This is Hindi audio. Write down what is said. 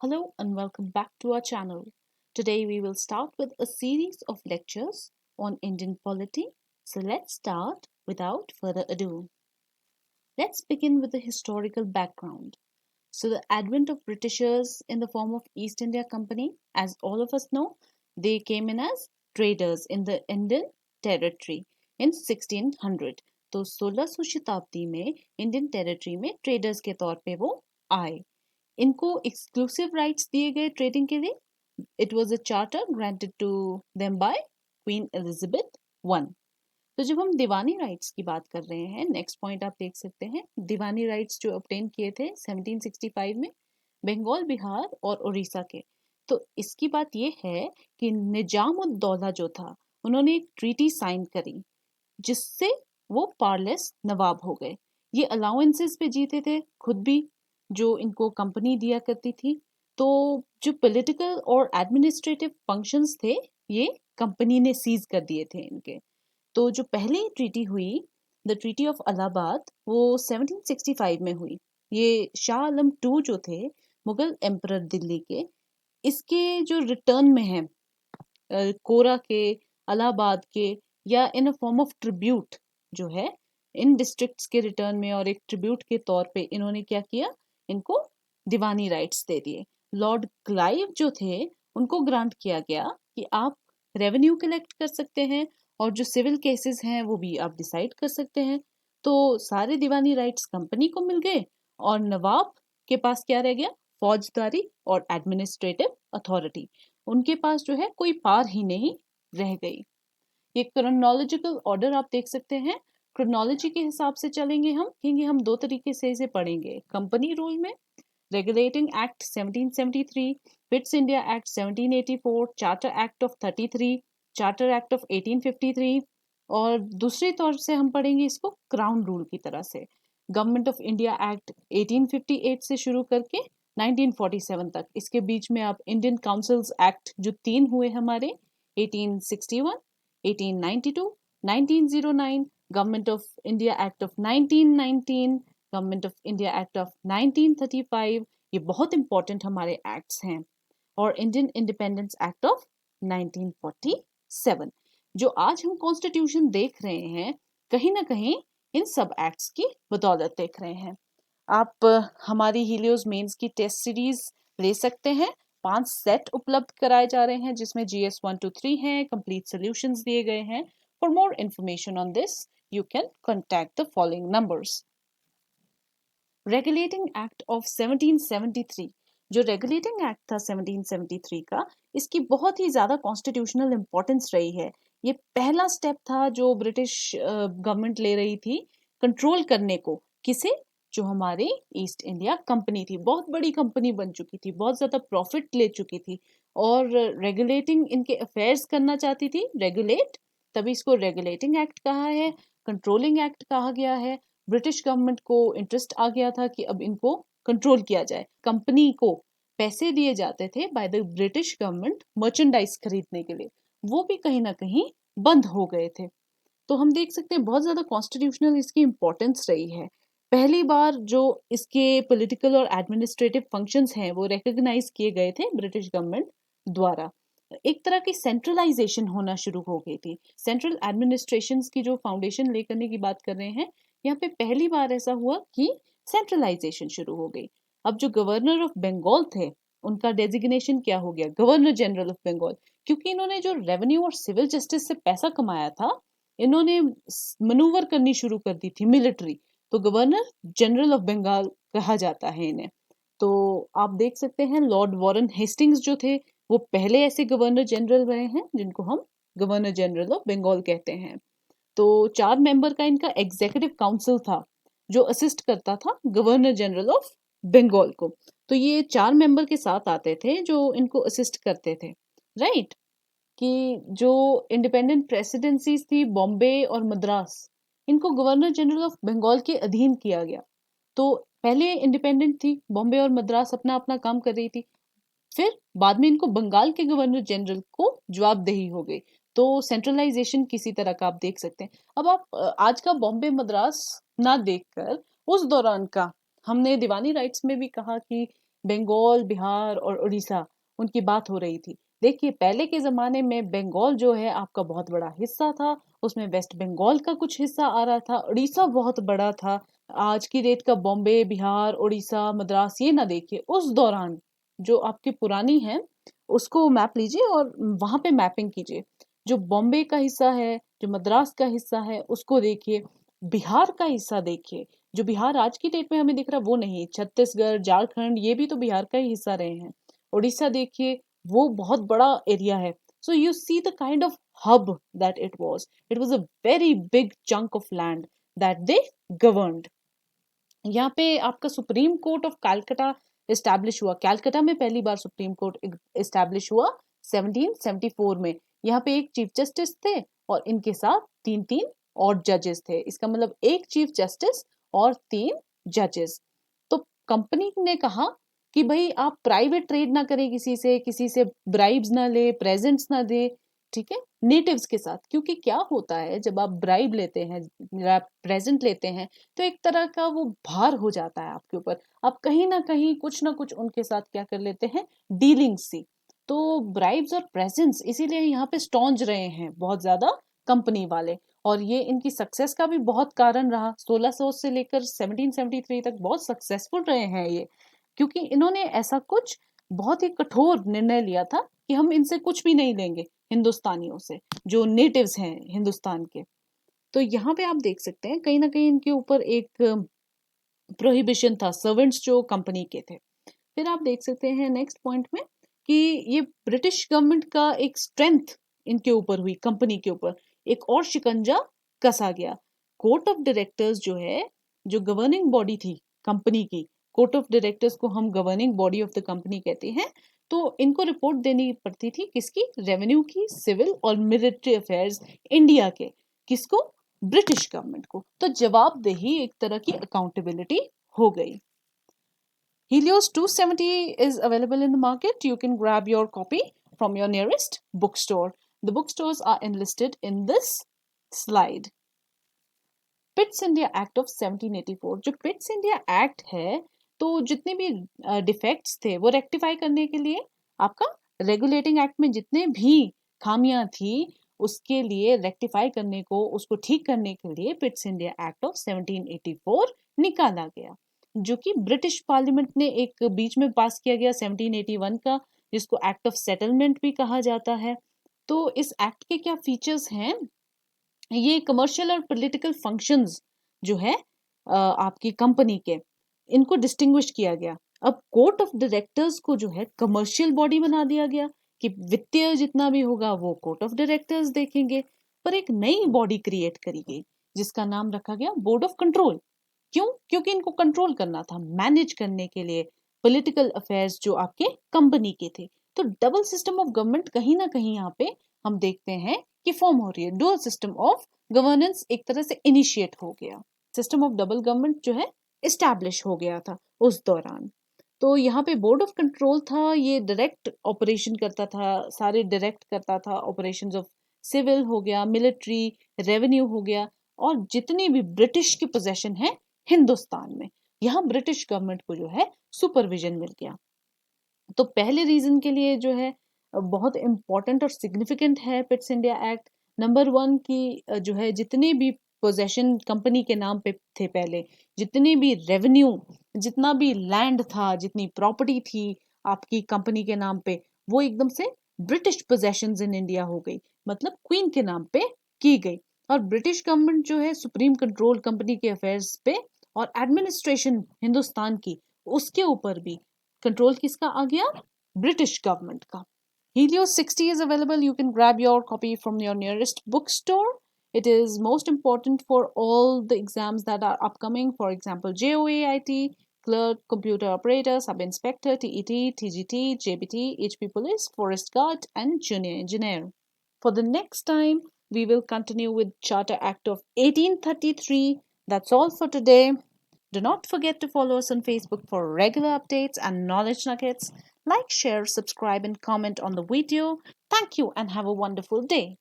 Hello and welcome back to our channel. Today we will start with a series of lectures on Indian polity. So let's start without further ado. Let's begin with the historical background. So the advent of Britishers in the form of East India Company, as all of us know, they came in as traders in the Indian territory in 1600. तो 1600 शताब्दी में इंडियन टेरिटरी में ट्रेडर्स के तौर पे वो आए. इनको एक्सक्लूसिव राइट्स दिए गए ट्रेडिंग के लिए. It was a charter granted to them by queen Elizabeth one. तो जब हम दीवानी राइट्स की बात कर रहे हैं, नेक्स्ट पॉइंट आप देख सकते हैं, दीवानी राइट्स जो ऑब्टेन किए थे 1765 में बंगाल, बिहार और उड़ीसा के. तो इसकी बात ये है कि निजामुद्दौला जो था, उन्होंने एक ट्रीटी साइन करी जिससे वो पारलेस नवाब हो गए. ये अलाउंसेस पे जीते थे खुद भी, जो इनको कंपनी दिया करती थी. तो जो पॉलिटिकल और एडमिनिस्ट्रेटिव फंक्शंस थे, ये कंपनी ने सीज कर दिए थे इनके. तो जो पहली ट्रीटी हुई, द ट्रीटी ऑफ इलाहाबाद, वो 1765 में हुई. ये शाह आलम टू जो थे, मुगल एम्परर दिल्ली के, इसके जो रिटर्न में है कोरा के, इलाहाबाद के, या इन अ फॉर्म ऑफ ट्रिब्यूट जो है इन डिस्ट्रिक्ट्स के रिटर्न में, और एक ट्रिब्यूट के तौर पे इन्होंने क्या किया, इनको दीवानी राइट्स दे दिए. लॉर्ड क्लाइव जो थे, उनको ग्रांट किया गया कि आप रेवेन्यू कलेक्ट कर सकते हैं और जो सिविल केसेस हैं वो भी आप डिसाइड कर सकते हैं. तो सारे दीवानी राइट्स कंपनी को मिल गए और नवाब के पास क्या रह गया, फौजदारी और एडमिनिस्ट्रेटिव अथॉरिटी. उनके पास जो है कोई पार ही नहीं रह गई. ये क्रोनोलॉजिकल ऑर्डर आप देख सकते हैं. क्रोनोलॉजी के हिसाब से चलेंगे हम दो तरीके से इसे पढ़ेंगे. कंपनी रूल में regulating act 1773, Pitt's India act 1784, charter act of 33, charter act of 1853, और दूसरे तौर से हम पढ़ेंगे इसको क्राउन रूल की तरह से. गवर्नमेंट ऑफ इंडिया एक्ट 1858 से शुरू करके 1947 तक. इसके बीच में आप इंडियन काउंसिल्स एक्ट जो 3 हुए हमारे, 1861, 1892, 1909, government of India act of 1919, government of India act of 1935, ये बहुत इंपॉर्टेंट हमारे एक्ट्स हैं. और इंडियन इंडिपेंडेंस एक्ट ऑफ 1947. जो आज हम कॉन्स्टिट्यूशन देख रहे हैं, कहीं ना कहीं इन सब एक्ट्स की बदौलत देख रहे हैं. आप हमारी हीलियोस मेंस की टेस्ट सीरीज ले सकते हैं. 5 सेट उपलब्ध कराए जा रहे हैं जिसमें GS 1 to 3 हैं, कंप्लीट सॉल्यूशंस दिए गए हैं. For more information on this you can contact the following numbers. Regulating act of 1773. जो रेगुलेटिंग एक्ट था 1773 का, इसकी बहुत ही ज़्यादा कॉन्स्टिट्यूशनल इंपॉर्टेंस रही है. ये पहला स्टेप था जो ब्रिटिश गवर्नमेंट ले रही थी कंट्रोल करने को. किसे? जो हमारी ईस्ट इंडिया कंपनी थी. बहुत बड़ी कंपनी बन चुकी थी, बहुत ज़्यादा प्रॉफिट ले चुकी थी और रेगुलेटिंग इनके अफेयर्स करना चाहती थी. रेगुलेट, तभी इसको रेगुलेटिंग एक्ट कहा है, कंट्रोलिंग एक्ट कहा गया है. ब्रिटिश गवर्नमेंट को इंटरेस्ट आ गया था कि अब इनको कंट्रोल किया जाए. कंपनी को पैसे दिए जाते थे by the British government merchandise खरीदने के लिए, वो भी कहीं ना कहीं बंद हो गए थे. तो हम देख सकते हैं बहुत ज़्यादा कॉन्स्टिट्यूशनल इसकी इंपॉर्टेंस रही है. पहली बार जो इसके पॉलिटिकल और एडमिनिस्ट्रेटिव फंक्शंस हैं वो रिकग्नाइज किए गए थे ब्रिटिश गवर्नमेंट द्वारा. एक तरह की सेंट्रलाइजेशन होना शुरू हो गई थी. सेंट्रल एडमिनिस्ट्रेशन की जो फाउंडेशन ले करने की बात कर रहे हैं, यहाँ पे पहली बार ऐसा हुआ कि सेंट्रलाइजेशन शुरू हो गई. अब जो गवर्नर ऑफ बंगाल थे, उनका डेजिग्नेशन क्या हो गया, गवर्नर जनरल ऑफ बंगाल. क्योंकि इन्होंने जो रेवेन्यू और सिविल जस्टिस से पैसा कमाया था, इन्होंने मनूवर करनी शुरू कर दी थी मिलिट्री. तो गवर्नर जनरल ऑफ बंगाल कहा जाता है इन्हें. तो आप देख सकते हैं लॉर्ड वॉरेन हेस्टिंग्स जो थे, वो पहले ऐसे गवर्नर जनरल रहे हैं जिनको हम गवर्नर जनरल ऑफ बंगाल कहते हैं. तो 4 मेंबर का इनका एग्जीक्यूटिव काउंसिल था जो असिस्ट करता था गवर्नर जनरल ऑफ बंगाल को. तो ये 4 मेंबर के साथ आते थे जो इनको असिस्ट करते थे. राइट. कि जो इंडिपेंडेंट प्रेसिडेंसीज थी बॉम्बे और मद्रास, इनको गवर्नर जनरल ऑफ बंगाल के अधीन किया गया. तो पहले इंडिपेंडेंट थी बॉम्बे और मद्रास, अपना अपना काम कर रही थी. फिर बाद में इनको बंगाल के गवर्नर जनरल को जवाबदेही हो गई. तो सेंट्रलाइजेशन किसी तरह का आप देख सकते हैं. अब आप आज का बॉम्बे मद्रास ना देखकर उस दौरान का, हमने दीवानी राइट्स में भी कहा कि बंगाल, बिहार और उड़ीसा, उनकी बात हो रही थी। देखिए पहले के ज़माने में बंगाल जो है आपका बहुत बड़ा हिस्सा था, उसमें वेस्ट बंगाल का कुछ हिस्सा आ रहा था, उड़ीसा बहुत बड़ा था। आज की डेट का बॉम्बे, बिहार, उड़ीसा, मद्रास ये ना देखिए, उस दौरान जो आपकी पुरानी है उसको मैप लीजिए और वहाँ पे मैपिंग कीजिए। जो बॉम्बे का हिस्सा है, जो मद्रास का हिस्सा है उसको देखिए, बिहार का हिस्सा देखिए। जो बिहार आज की डेट में हमें दिख रहा है वो नहीं, छत्तीसगढ़, झारखंड ये भी तो बिहार का ही हिस्सा रहे हैं। उड़ीसा देखिए, वो बहुत बड़ा एरिया है। So you see the kind of hub that it was. It was a very big chunk of land that they governed. यहाँ पे आपका supreme court of Calcutta establish हुआ। कैलकटा में पहली बार सुप्रीम कोर्ट इस्टेब्लिश हुआ 1774 में। यहाँ पे एक चीफ जस्टिस थे और इनके साथ तीन तीन और जजेस थे। इसका मतलब एक चीफ जस्टिस और तीन जजेस। तो कंपनी ने कहा कि भाई आप प्राइवेट ट्रेड ना करें, किसी से ब्राइब्स ना ले, प्रेजेंट्स ना दे, ठीक है, नेटिव्स के साथ। क्योंकि क्या होता है जब आप ब्राइब लेते हैं या प्रेजेंट लेते हैं तो एक तरह का वो भार हो जाता है आपके ऊपर। आप कहीं ना कुछ उनके साथ क्या कर लेते हैं, डीलिंग्स सी। तो ब्राइब्स और प्रेजेंट्स इसीलिए यहाँ पे स्टॉन्ज रहे हैं बहुत ज्यादा कंपनी वाले। और ये इनकी सक्सेस का भी बहुत कारण रहा। 1600 से लेकर 1773 तक बहुत सक्सेसफुल रहे हैं ये, क्योंकि इन्होंने ऐसा कुछ बहुत ही कठोर निर्णय लिया था कि हम इनसे कुछ भी नहीं लेंगे, हिंदुस्तानियों से, जो नेटिव्स हैं हिंदुस्तान के। तो यहाँ पे आप देख सकते हैं कहीं ना कहीं इनके ऊपर एक प्रोहिबिशन था सर्वेंट्स जो कंपनी के थे। फिर आप देख सकते हैं नेक्स्ट पॉइंट में कि ये ब्रिटिश गवर्नमेंट का एक स्ट्रेंथ इनके ऊपर हुई, कंपनी के ऊपर एक और शिकंजा कसा गया। कोर्ट ऑफ डायरेक्टर्स जो है, जो गवर्निंग बॉडी थी कंपनी की, कोर्ट ऑफ डायरेक्टर्स को हम governing body of the company कहते हैं। तो इनको रिपोर्ट देनी पड़ती थी किसकी, रेवेन्यू की, सिविल और मिलिट्री अफेयर्स इंडिया के। किसको, ब्रिटिश गवर्नमेंट को। तो जवाबदेही, एक तरह की अकाउंटेबिलिटी हो गई। Helios 270 is available in the market. You can grab your copy from your nearest bookstore. The bookstores are enlisted in this slide. Pitt's India act of 1784। जो पिट्स इंडिया एक्ट है, तो जितने भी डिफेक्ट्स थे वो रेक्टिफाई करने के लिए, आपका रेगुलेटिंग एक्ट में जितने भी खामियां थी उसके लिए रेक्टिफाई करने को, उसको ठीक करने के लिए पिट्स इंडिया एक्ट ऑफ 1784 निकाला गया, जो कि ब्रिटिश पार्लियामेंट ने एक बीच में पास किया गया 1781 का, जिसको एक्ट ऑफ सेटलमेंट भी कहा जाता है। तो इस एक्ट के क्या फीचर्स हैं, ये कमर्शियल और पॉलिटिकल फंक्शंस जो है आपकी कंपनी के, इनको डिस्टिंग्विश किया गया। अब कोर्ट ऑफ डायरेक्टर्स को जो है कमर्शियल बॉडी बना दिया गया कि वित्तीय जितना भी होगा वो कोर्ट ऑफ डायरेक्टर्स देखेंगे। पर एक नई बॉडी क्रिएट करी गई जिसका नाम रखा गया बोर्ड ऑफ कंट्रोल। क्यों, क्योंकि इनको कंट्रोल करना था, मैनेज करने के लिए पॉलिटिकल अफेयर्स जो आपके कंपनी के थे। तो डबल सिस्टम ऑफ गवर्नमेंट कहीं ना कहीं यहाँ पे हम देखते हैं कि फॉर्म हो रही है। डुअल सिस्टम ऑफ गवर्नेंस एक तरह से इनिशिएट हो गया, सिस्टम ऑफ डबल गवर्नमेंट जो है इस्टेब्लिश हो गया था उस दौरान। तो यहाँ पे बोर्ड ऑफ कंट्रोल था, ये डायरेक्ट ऑपरेशन करता था, सारे डायरेक्ट करता था ऑपरेशंस ऑफ सिविल हो गया, मिलिट्री, रेवेन्यू हो गया, और जितनी भी ब्रिटिश की पोजेशन है हिंदुस्तान में, यहाँ ब्रिटिश गवर्नमेंट को जो है सुपरविजन मिल गया। तो पहले रीजन के लिए जो है बहुत इंपॉर्टेंट और सिग्निफिकेंट है Pitt's India act. Number one की जो है जितने भी पोजेशन कंपनी के नाम पे थे पहले, जितने भी रेवेन्यू, जितना भी लैंड था, जितनी प्रॉपर्टी थी आपकी कंपनी के नाम पे, वो एकदम से ब्रिटिश पोजेशंस इन इंडिया हो गई, मतलब क्वीन के नाम पे की गई। और ब्रिटिश गवर्नमेंट जो है सुप्रीम कंट्रोल कंपनी के अफेयर्स पे और एडमिनिस्ट्रेशन हिंदुस्तान की, उसके ऊपर भी कंट्रोल किसका आ गया, ब्रिटिश गवर्नमेंट का। Helios 60 is available. You can grab your copy from your nearest bookstore. It is most important for all the exams that are upcoming. For example, JOAIT, clerk, computer operator, sub inspector, TET, TGT, JBT, HP police, forest guard, and junior engineer. For the next time, we will continue with Charter Act of 1833. That's all for today. Do not forget to follow us on Facebook for regular updates and knowledge nuggets. Like, share, subscribe, and comment on the video. Thank you and have a wonderful day.